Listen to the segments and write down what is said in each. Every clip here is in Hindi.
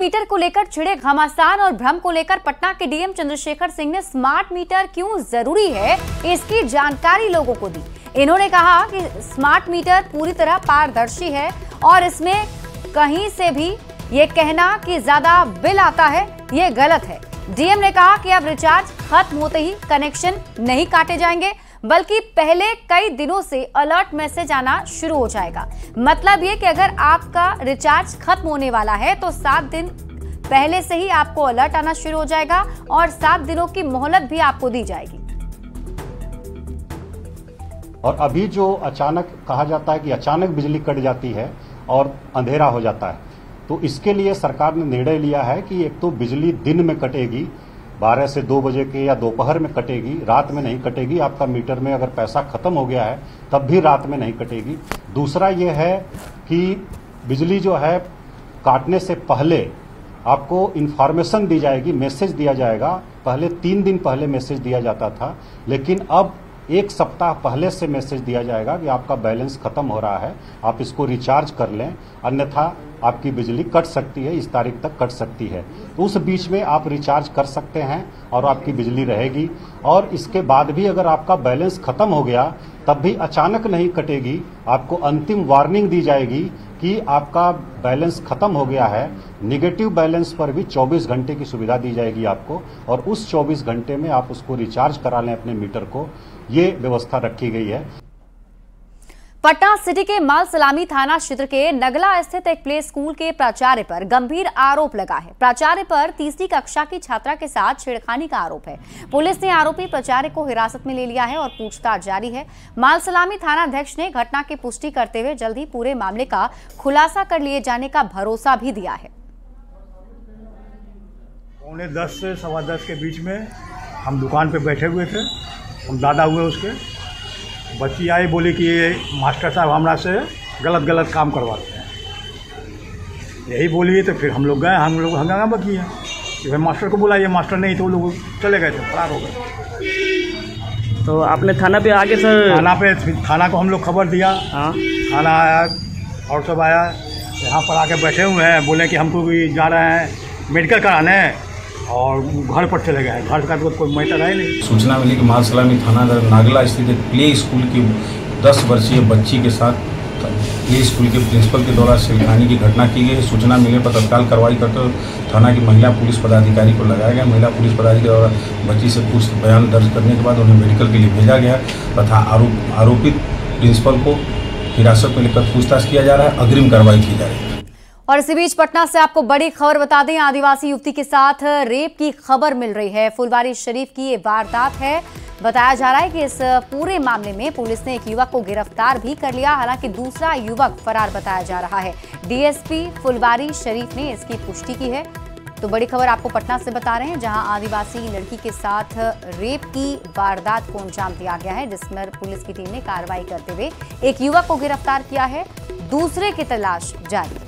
मीटर को लेकर छिड़े घमासान और भ्रम को लेकर पटना के डीएम चंद्रशेखर सिंह ने स्मार्ट मीटर क्यों जरूरी है इसकी जानकारी लोगों को दी। इन्होंने कहा कि स्मार्ट मीटर पूरी तरह पारदर्शी है और इसमें कहीं से भी ये कहना कि ज्यादा बिल आता है ये गलत है। डीएम ने कहा कि अब रिचार्ज खत्म होते ही कनेक्शन नहीं काटे जाएंगे, बल्कि पहले कई दिनों से अलर्ट मैसेज आना शुरू हो जाएगा। मतलब ये कि अगर आपका रिचार्ज खत्म होने वाला है तो 7 दिन पहले से ही आपको अलर्ट आना शुरू हो जाएगा और 7 दिनों की मोहलत भी आपको दी जाएगी। और अभी जो अचानक कहा जाता है कि अचानक बिजली कट जाती है और अंधेरा हो जाता है, तो इसके लिए सरकार ने निर्णय लिया है कि एक तो बिजली दिन में कटेगी 12 से 2 बजे के या दोपहर में कटेगी, रात में नहीं कटेगी। आपका मीटर में अगर पैसा खत्म हो गया है तब भी रात में नहीं कटेगी। दूसरा ये है कि बिजली जो है काटने से पहले आपको इन्फॉर्मेशन दी जाएगी, मैसेज दिया जाएगा। पहले 3 दिन पहले मैसेज दिया जाता था, लेकिन अब 1 सप्ताह पहले से मैसेज दिया जाएगा कि आपका बैलेंस खत्म हो रहा है, आप इसको रिचार्ज कर लें, अन्यथा आपकी बिजली कट सकती है, इस तारीख तक कट सकती है। तो उस बीच में आप रिचार्ज कर सकते हैं और आपकी बिजली रहेगी। और इसके बाद भी अगर आपका बैलेंस खत्म हो गया तब भी अचानक नहीं कटेगी, आपको अंतिम वार्निंग दी जाएगी कि आपका बैलेंस खत्म हो गया है। निगेटिव बैलेंस पर भी 24 घंटे की सुविधा दी जाएगी आपको, और उस 24 घंटे में आप उसको रिचार्ज करा लें अपने मीटर को, ये व्यवस्था रखी गई है। पटना सिटी के माल सलामी थाना क्षेत्र के नगला स्थित एक प्ले स्कूल के प्राचार्य पर गंभीर आरोप लगा है। प्राचार्य पर तीसरी कक्षा की छात्रा के साथ छेड़खानी का आरोप है। पुलिस ने आरोपी प्राचार्य को हिरासत में ले लिया है और पूछताछ जारी है। माल सलामी थाना अध्यक्ष ने घटना की पुष्टि करते हुए जल्द ही पूरे मामले का खुलासा कर लिए जाने का भरोसा भी दिया है। 9:45 से 10:15 के बीच में हम दुकान पे बैठे हुए थे, हम दादा हुए उसके। बच्ची आई, बोली कि ये मास्टर साहब हमरा से गलत काम करवाते हैं, यही बोली। तो फिर हम लोग गए, हम लोग हंगामा किया कि भाई मास्टर को बुलाइए। मास्टर नहीं तो वो लोग चले गए थे, फरार हो गए। तो आपने थाना पे आगे सर? थाना को हम लोग खबर दिया। हाँ, थाना आया और सब आया, यहाँ पर आके बैठे हुए हैं। बोले कि हमको भी जा रहे हैं मेडिकल कराने, और घर पर चले गए। घर का तो कोई मैटर है नहीं। सूचना मिली कि माल सलामी थाना नागला स्थित एक प्ले स्कूल की 10 वर्षीय बच्ची के साथ प्ले स्कूल के प्रिंसिपल के द्वारा छेड़खानी की घटना की गई। सूचना मिलने पर तत्काल कार्रवाई करते थाना की महिला पुलिस पदाधिकारी को लगाया गया। महिला पुलिस पदाधिकारी द्वारा बच्ची से कुछ बयान दर्ज करने के बाद उन्हें मेडिकल के लिए भेजा गया तथा आरोपित प्रिंसिपल को हिरासत में लेकर पूछताछ किया जा रहा है। अग्रिम कार्रवाई की जा रही है। और इसी बीच पटना से आपको बड़ी खबर बता दें, आदिवासी युवती के साथ रेप की खबर मिल रही है। फुलवारी शरीफ की ये वारदात है। बताया जा रहा है कि इस पूरे मामले में पुलिस ने एक युवक को गिरफ्तार भी कर लिया, हालांकि दूसरा युवक फरार बताया जा रहा है। डीएसपी फुलवारी शरीफ ने इसकी पुष्टि की है। तो बड़ी खबर आपको पटना से बता रहे हैं, जहां आदिवासी लड़की के साथ रेप की वारदात को अंजाम दिया गया है, जिसमें पुलिस की टीम ने कार्रवाई करते हुए एक युवक को गिरफ्तार किया है, दूसरे की तलाश जारी।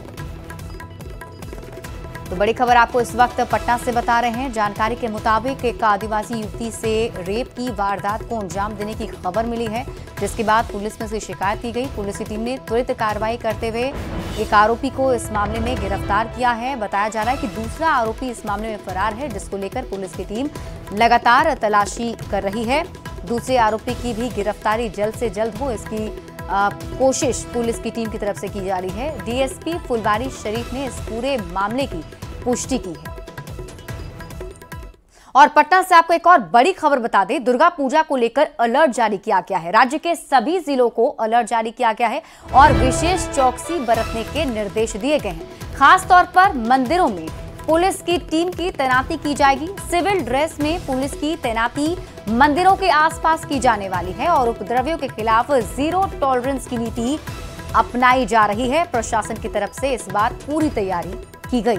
तो बड़ी खबर आपको इस वक्त पटना से बता रहे हैं। जानकारी के मुताबिक एक आदिवासी युवती से रेप की वारदात को अंजाम देने की खबर मिली है, जिसके बाद पुलिस में से शिकायत की गई। पुलिस की टीम ने त्वरित कार्रवाई करते हुए एक आरोपी को इस मामले में गिरफ्तार किया है। बताया जा रहा है कि दूसरा आरोपी इस मामले में फरार है, जिसको लेकर पुलिस की टीम लगातार तलाशी कर रही है। दूसरे आरोपी की भी गिरफ्तारी जल्द से जल्द हो, इसकी कोशिश पुलिस की टीम की तरफ से की जा रही है। डीएसपी फुलवारी शरीफ ने इस पूरे मामले की पुष्टि की है। और पटना से आपको एक और बड़ी खबर बता दें, दुर्गा पूजा को लेकर अलर्ट जारी किया गया है। राज्य के सभी जिलों को अलर्ट जारी किया गया है और विशेष चौकसी बरतने के निर्देश दिए गए हैं। खास तौर पर मंदिरों में पुलिस की टीम की तैनाती की जाएगी। सिविल ड्रेस में पुलिस की तैनाती मंदिरों के आसपास की जाने वाली है और उपद्रवियों के खिलाफ जीरो टॉलरेंस की नीति अपनाई जा रही है। प्रशासन की तरफ से इस बार पूरी तैयारी की गई।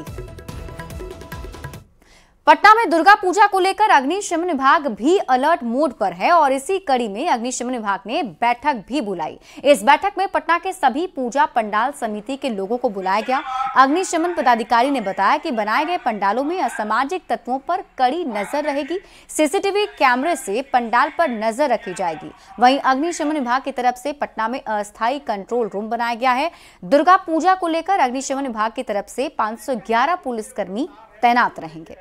पटना में दुर्गा पूजा को लेकर अग्निशमन विभाग भी अलर्ट मोड पर है और इसी कड़ी में अग्निशमन विभाग ने बैठक भी बुलाई। इस बैठक में पटना के सभी पूजा पंडाल समिति के लोगों को बुलाया गया। अग्निशमन पदाधिकारी ने बताया कि बनाए गए पंडालों में असामाजिक तत्वों पर कड़ी नजर रहेगी। सीसीटीवी कैमरे से पंडाल पर नजर रखी जाएगी। वहीं अग्निशमन विभाग की तरफ से पटना में अस्थायी कंट्रोल रूम बनाया गया है। दुर्गा पूजा को लेकर अग्निशमन विभाग की तरफ से 511 पुलिसकर्मी तैनात रहेंगे।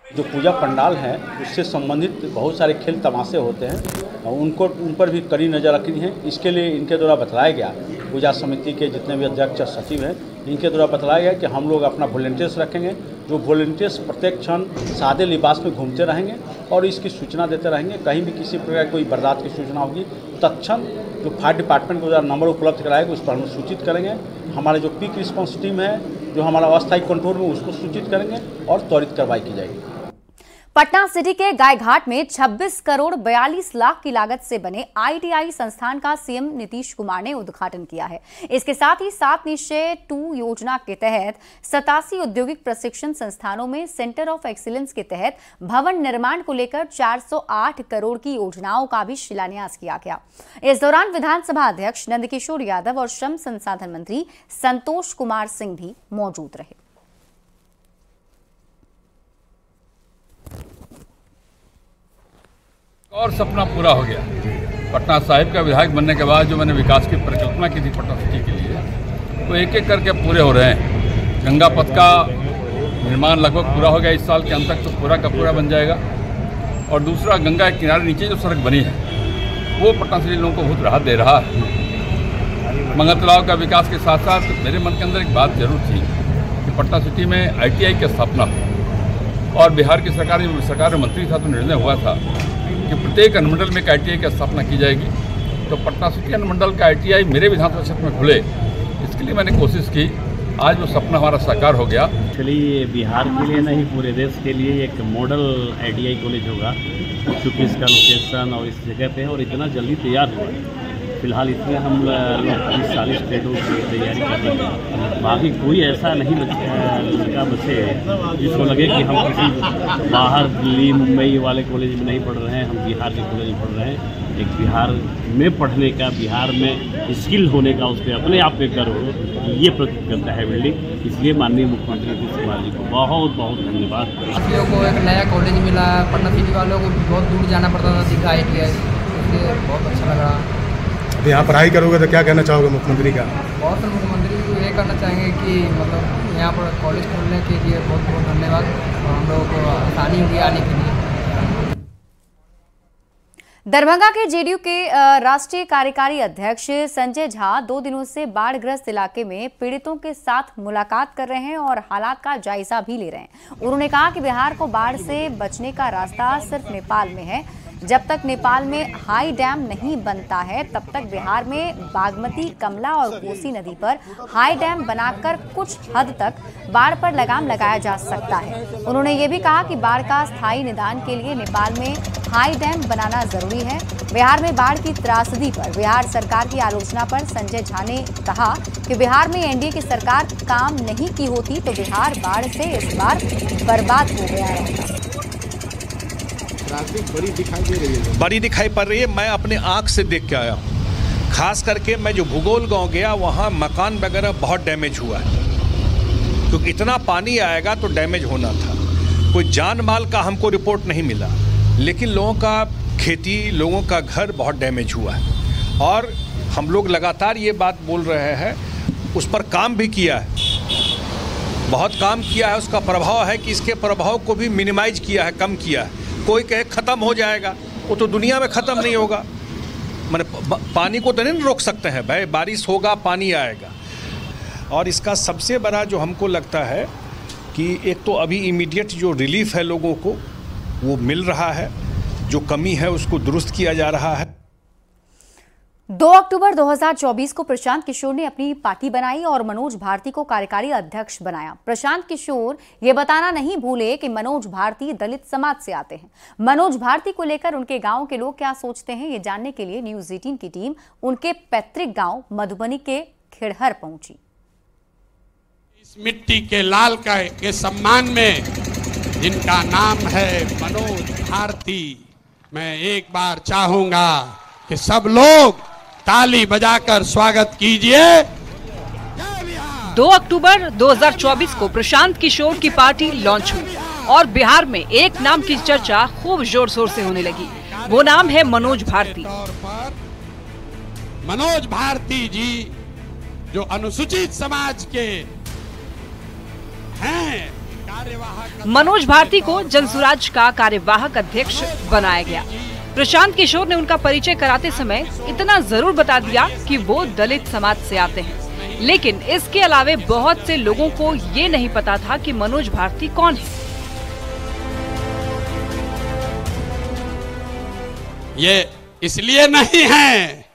जो पूजा पंडाल है उससे संबंधित बहुत सारे खेल तमाशे होते हैं और उन पर भी कड़ी नज़र रखनी है। इसके लिए इनके द्वारा बतलाया गया, पूजा समिति के जितने भी अध्यक्ष सचिव हैं इनके द्वारा बतलाया गया कि हम लोग अपना वॉलंटियर्स रखेंगे। जो वॉलंटियर्स प्रत्येक क्षण सादे लिबास में घूमते रहेंगे और इसकी सूचना देते रहेंगे। कहीं भी किसी प्रकार की कोई बर्दाश्त की सूचना होगी तत्क्षण जो फायर डिपार्टमेंट के द्वारा नंबर उपलब्ध कराएगा उस पर हम सूचित करेंगे। हमारे जो पीक रिस्पॉन्स टीम है जो हमारा अस्थायी कंट्रोल में उसको सूचित करेंगे और त्वरित कार्रवाई की जाएगी। पटना सिटी के गायघाट में 26 करोड़ 42 लाख की लागत से बने ITI संस्थान का सीएम नीतीश कुमार ने उद्घाटन किया है। इसके साथ ही 7 निश्चय 2 योजना के तहत 87 औद्योगिक प्रशिक्षण संस्थानों में सेंटर ऑफ एक्सीलेंस के तहत भवन निर्माण को लेकर 408 करोड़ की योजनाओं का भी शिलान्यास किया गया। इस दौरान विधानसभा अध्यक्ष नंदकिशोर यादव और श्रम संसाधन मंत्री संतोष कुमार सिंह भी मौजूद रहे। और सपना पूरा हो गया। पटना साहिब का विधायक बनने के बाद जो मैंने विकास की परिकल्पना की थी पटना सिटी के लिए वो एक एक करके पूरे हो रहे हैं। गंगा पथ का निर्माण लगभग पूरा हो गया, इस साल के अंत तक तो पूरा का पूरा बन जाएगा। और दूसरा गंगा के किनारे नीचे जो सड़क बनी है वो पटना सिटी लोगों को बहुत राहत दे रहा है। मंगल तालाब का विकास के साथ साथ मेरे मन के अंदर एक बात जरूर थी कि पटना सिटी में ITI की स्थापना हो और बिहार की सरकार में मंत्री था तो निर्णय हुआ था कि प्रत्येक अनुमंडल में एक ITI की स्थापना की जाएगी। तो पटना सिटी अनुमंडल का ITI मेरे विधानसभा क्षेत्र में खुले, इसके लिए मैंने कोशिश की। आज वो सपना हमारा साकार हो गया। एक्चुअली बिहार के लिए नहीं पूरे देश के लिए एक मॉडल ITI कॉलेज होगा, क्योंकि इसका लोकेशन और इस जगह पे है और इतना जल्दी तैयार हुआ है। फिलहाल इसमें हम लोग 40 स्टेटों की तैयारी कर रहे हैं। बाकी कोई ऐसा नहीं लड़का बचे जिसको लगे कि हम किसी बाहर दिल्ली मुंबई वाले कॉलेज में नहीं पढ़ रहे हैं, हम बिहार के कॉलेज में पढ़ रहे हैं। एक बिहार में पढ़ने का, बिहार में स्किल होने का, उस पर अपने आप पे गर्व हो, ये प्रतीत करता है बिल्डिंग। इसलिए माननीय मुख्यमंत्री नीतीश कुमार जी को बहुत बहुत धन्यवाद। वासियों को एक नया कॉलेज मिला, पटना सिटी वालों को बहुत दूर जाना पड़ता था सीखा ITI, इसलिए बहुत अच्छा लगा। अभी यहाँ पढ़ाई करोगे तो क्या कहना चाहोगे मुख्यमंत्री का? बहुत मुख्यमंत्री को ये करना चाहेंगे कि मतलब यहाँ पर कॉलेज खोलने के लिए बहुत बहुत धन्यवाद और हम लोगों को आसानी होगी आने के लिए। दरभंगा के JDU के राष्ट्रीय कार्यकारी अध्यक्ष संजय झा 2 दिनों से बाढ़ग्रस्त इलाके में पीड़ितों के साथ मुलाकात कर रहे हैं और हालात का जायजा भी ले रहे हैं। उन्होंने कहा कि बिहार को बाढ़ से बचने का रास्ता सिर्फ नेपाल में है। जब तक नेपाल में हाई डैम नहीं बनता है तब तक बिहार में बागमती, कमला और कोसी नदी पर हाई डैम बनाकर कुछ हद तक बाढ़ पर लगाम लगाया जा सकता है। उन्होंने ये भी कहा कि बाढ़ का स्थायी निदान के लिए नेपाल में हाई डैम बनाना जरूरी है। बिहार में बाढ़ की त्रासदी पर बिहार सरकार की आलोचना पर संजय झा ने कहा कि बिहार में NDA की सरकार काम नहीं की होती तो बिहार बाढ़ से इस बार बर्बाद हो गया है। बड़ी दिखाई पड़ रही है। मैं अपने आंख से देख के आया हूँ। खास करके मैं जो भूगोल गांव गया वहाँ मकान वगैरह बहुत डैमेज हुआ है, क्योंकि इतना पानी आएगा तो डैमेज होना था। कोई जान माल का हमको रिपोर्ट नहीं मिला, लेकिन लोगों का खेती, लोगों का घर बहुत डैमेज हुआ है। और हम लोग लगातार ये बात बोल रहे हैं, उस पर काम भी किया है, बहुत काम किया है। उसका प्रभाव है कि इसके प्रभाव को भी मिनिमाइज किया है, कम किया है। कोई कहे ख़त्म हो जाएगा, वो तो दुनिया में ख़त्म नहीं होगा। मैंने पानी को तो नहीं रोक सकते हैं भाई, बारिश होगा पानी आएगा। और इसका सबसे बड़ा जो हमको लगता है कि एक तो अभी इमीडिएट जो रिलीफ है लोगों को वो मिल रहा है, जो कमी है उसको दुरुस्त किया जा रहा है। 2 अक्टूबर 2024 को प्रशांत किशोर ने अपनी पार्टी बनाई और मनोज भारती को कार्यकारी अध्यक्ष बनाया। प्रशांत किशोर ये बताना नहीं भूले कि मनोज भारती दलित समाज से आते हैं। मनोज भारती को लेकर उनके गांव के लोग क्या सोचते हैं, ये जानने के लिए न्यूज़ 18 की टीम उनके पैतृक गांव मधुबनी के खिड़हर पहुंची। इस मिट्टी के लाल के सम्मान में जिनका नाम है मनोज भारती। मैं एक बार चाहूंगा कि सब लोग ताली बजाकर स्वागत कीजिए। 2 अक्टूबर 2024 को प्रशांत किशोर की पार्टी लॉन्च हुई और बिहार में एक नाम की चर्चा खूब जोर शोर से होने लगी। वो नाम है मनोज भारती। मनोज भारती जी जो अनुसूचित समाज के हैं, मनोज भारती को जनसुराज का कार्यवाहक अध्यक्ष बनाया गया। प्रशांत किशोर ने उनका परिचय कराते समय इतना जरूर बता दिया कि वो दलित समाज से आते हैं, लेकिन इसके अलावे बहुत से लोगों को ये नहीं पता था कि मनोज भारती कौन है। ये इसलिए नहीं है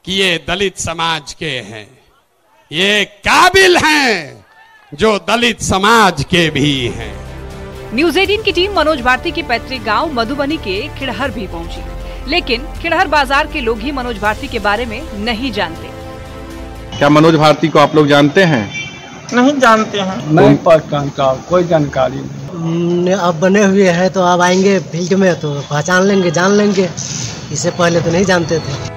कि ये दलित समाज के हैं, ये काबिल हैं जो दलित समाज के भी हैं। न्यूज 18 की टीम मनोज भारती के पैतृक गांव मधुबनी के खिड़हर भी पहुंची, लेकिन खिड़हर बाजार के लोग ही मनोज भारती के बारे में नहीं जानते। क्या मनोज भारती को आप लोग जानते हैं? नहीं जानते हैं। नहीं पहचान का कोई जानकारी नहीं। अब बने हुए हैं तो अब आएंगे फील्ड में तो पहचान लेंगे, जान लेंगे। इससे पहले तो नहीं जानते थे।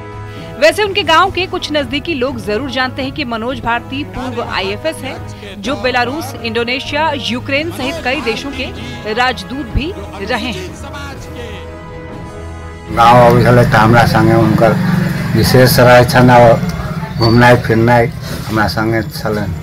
वैसे उनके गांव के कुछ नजदीकी लोग जरूर जानते हैं कि मनोज भारती पूर्व IFS है, जो बेलारूस, इंडोनेशिया, यूक्रेन सहित कई देशों के राजदूत भी रहे हैं। गाँव हमारा संगे उनकर विशेष घूमना फिरना हमारा संगे चलन।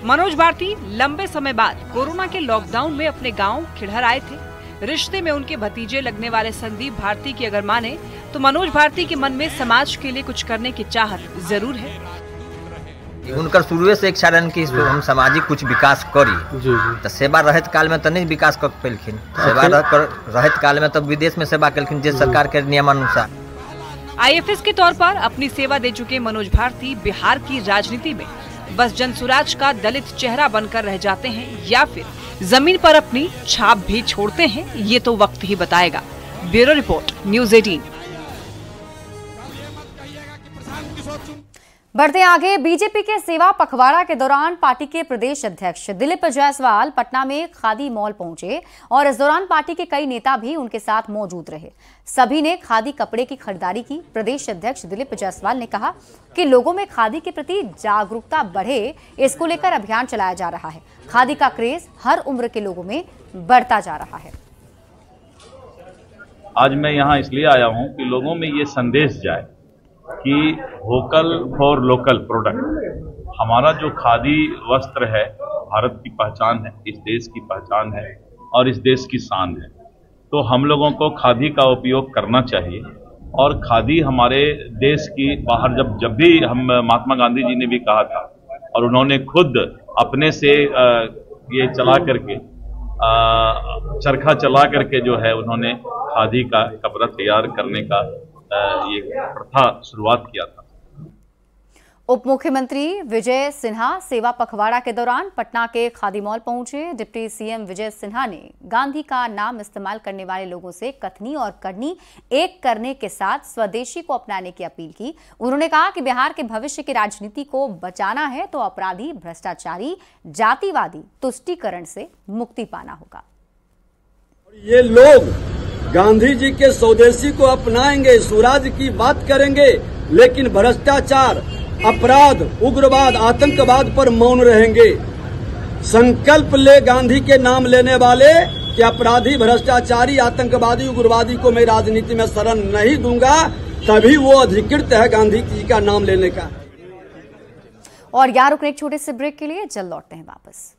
मनोज भारती लंबे समय बाद कोरोना के लॉकडाउन में अपने गांव खिड़हर आए थे। रिश्ते में उनके भतीजे लगने वाले संदीप भारती की अगर माने तो मनोज भारती के मन में समाज के लिए कुछ करने की चाहत जरूर है। उनकर शुरू से इच्छा रहन कि हम सामाजिक कुछ विकास करी। तो सेवा रहत काल में तो नहीं विकास कर पेलखिन, सेवा रहत काल में तो विदेश में सेवा कलखिन जे सरकार के नियमानुसार। IFS के तौर पर अपनी सेवा दे चुके मनोज भारती बिहार की राजनीति में बस जनसुराज का दलित चेहरा बनकर रह जाते हैं या फिर जमीन पर अपनी छाप भी छोड़ते हैं, ये तो वक्त ही बताएगा। Bureau report, news 18। बढ़ते आगे, बीजेपी के सेवा पखवाड़ा के दौरान पार्टी के प्रदेश अध्यक्ष दिलीप जायसवाल पटना में खादी मॉल पहुंचे और इस दौरान पार्टी के कई नेता भी उनके साथ मौजूद रहे। सभी ने खादी कपड़े की खरीदारी की। प्रदेश अध्यक्ष दिलीप जायसवाल ने कहा कि लोगों में खादी के प्रति जागरूकता बढ़े, इसको लेकर अभियान चलाया जा रहा है। खादी का क्रेज हर उम्र के लोगों में बढ़ता जा रहा है। आज मैं यहाँ इसलिए आया हूँ कि लोगों में ये संदेश जाए कि वोकल फॉर लोकल प्रोडक्ट, हमारा जो खादी वस्त्र है भारत की पहचान है, इस देश की पहचान है और इस देश की शान है। तो हम लोगों को खादी का उपयोग करना चाहिए और खादी हमारे देश की बाहर जब भी हम महात्मा गांधी जी ने भी कहा था और उन्होंने खुद अपने से ये चला करके चरखा चला करके जो है उन्होंने खादी का कपड़ा तैयार करने का ये प्रथा शुरुआत किया था। उप मुख्यमंत्री विजय सिन्हा सेवा पखवाड़ा के दौरान पटना के खादी मॉल पहुंचे। डिप्टी CM विजय सिन्हा ने गांधी का नाम इस्तेमाल करने वाले लोगों से कथनी और करनी एक करने के साथ स्वदेशी को अपनाने की अपील की। उन्होंने कहा कि बिहार के भविष्य की राजनीति को बचाना है तो अपराधी, भ्रष्टाचारी, जातिवादी तुष्टीकरण से मुक्ति पाना होगा। ये लोग गांधी जी के स्वदेशी को अपनाएंगे, स्वराज की बात करेंगे, लेकिन भ्रष्टाचार, अपराध, उग्रवाद, आतंकवाद पर मौन रहेंगे। संकल्प ले गांधी के नाम लेने वाले कि अपराधी, भ्रष्टाचारी, आतंकवादी, उग्रवादी को मैं राजनीति में शरण नहीं दूंगा, तभी वो अधिकृत है गांधी जी का नाम लेने का। और यार रुकने एक छोटे से ब्रेक के लिए, जल्द लौटते हैं वापस।